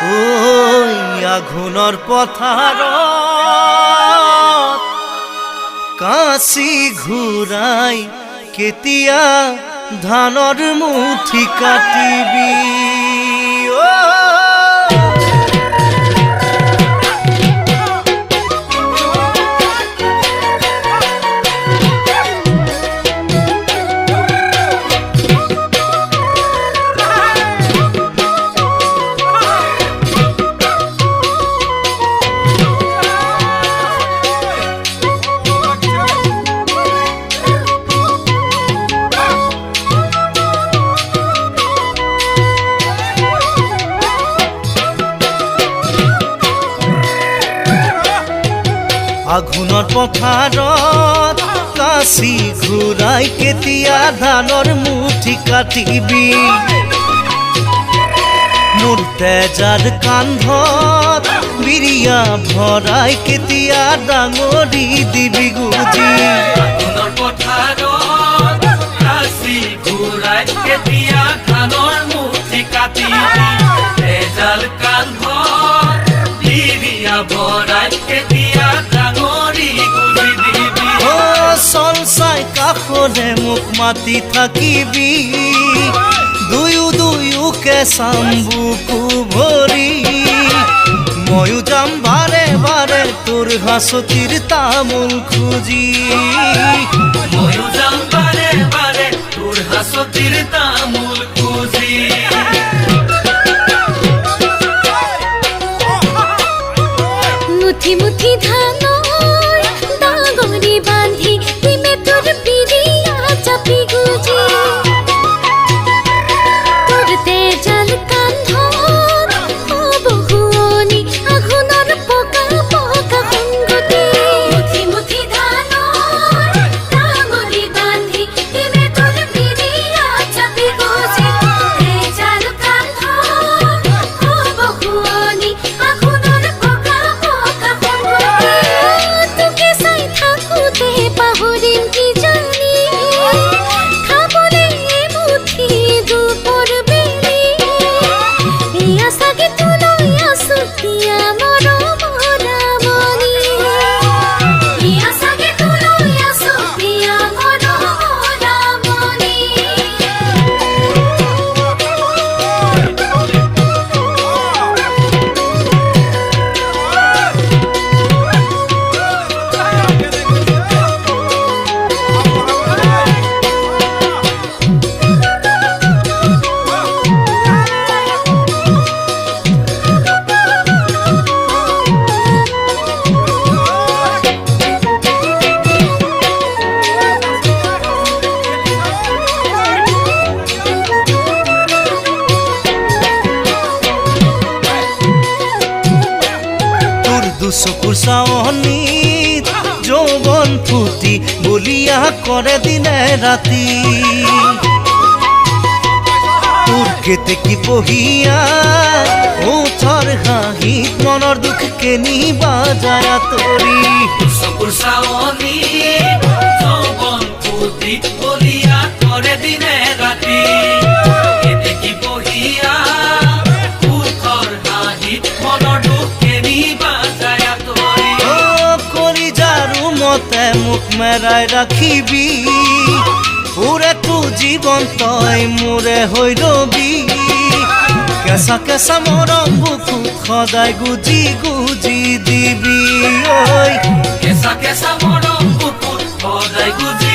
ওই আঘোণৰ পথাৰত কাঁচি ঘূৰাই কেতিয়া ধানৰ মুঠি কাটিবি আঘোণৰ পথাৰত কাঁচি ঘূৰাই কেতিয়া ধানৰ মুঠি কাটিবি মোৰ তেজাৰ কান্ধত বিৰিয়া ভৰাই কেতিয়া ডাঙৰি দিবি গুজি আঘোণৰ পথাৰত কাঁচি ঘূৰাই কেতিয়া ধানৰ মুঠি কাটিবি তেজাৰ কান্ধত বিৰিয়া ভৰাই কেতিয়া চল চাই কাষৰে মোক মাতি থাকিবি দুয়ো দুয়োকে চাম বুকু ভৰি ময়ো যাম বাৰে বাৰে তোৰ হাঁচতিৰ তামোল খুজি ময়ো যাম বাৰে বাৰে তোৰ হাঁচতিৰ তামোল খুজি মুঠি মুঠি ধানৰ ডাঙৰি বান্ধি দিমে তোৰ বিৰিয়া চাপি গুজি তোৰ তেজাল কান্ধত হ'ব শুৱনি আঘোণৰ পকা পকা সংগতি মুঠি মুঠি ধানৰ ডাঙৰি বান্ধি দিমে তোৰ বিৰিয়া চাপি গুজি তেজাল কান্ধত হ'ব শুৱনি আঘোণৰ পকা পকা সংগতি তোকে চাই থাকোঁতে পাহৰিম কি জানি খাবলৈ এমুঠি দুপৰ বেলি এয়া চাগে তোলৈ আছুতীয়া মৰমৰ ৰামনি এয়া চাগে তোলৈ আছুতীয়া মৰমৰ ৰামনি তোৰ দুচকুৰ চাৱনিত যৌৱন ফুটি বলিয়া কৰে দিনে ৰাতি তোৰ কেতেকী বহিয়া ওঠৰ হাঁহিত মনৰ দুখ কেনিবা যায় আঁতৰি চকুৰ চাৱনি যৌৱন ফুটি বলিয়া কৰে দিনে ৰাতি কেতেকী বহিয়া ওঠৰ হাঁহিত মনৰ দুখ কেনিবা যায় আঁতৰি কলিজাৰু মতে মোক মেৰাই ৰাখিবি ওৰেতো জীৱন তই মোৰে হৈ ৰবি কেঁচা কেঁচা মৰম বুকুত সদায় গুজি গুজি দিবি ঐ কেঁচা কেঁচা মৰম বুকুত সদায় গুজি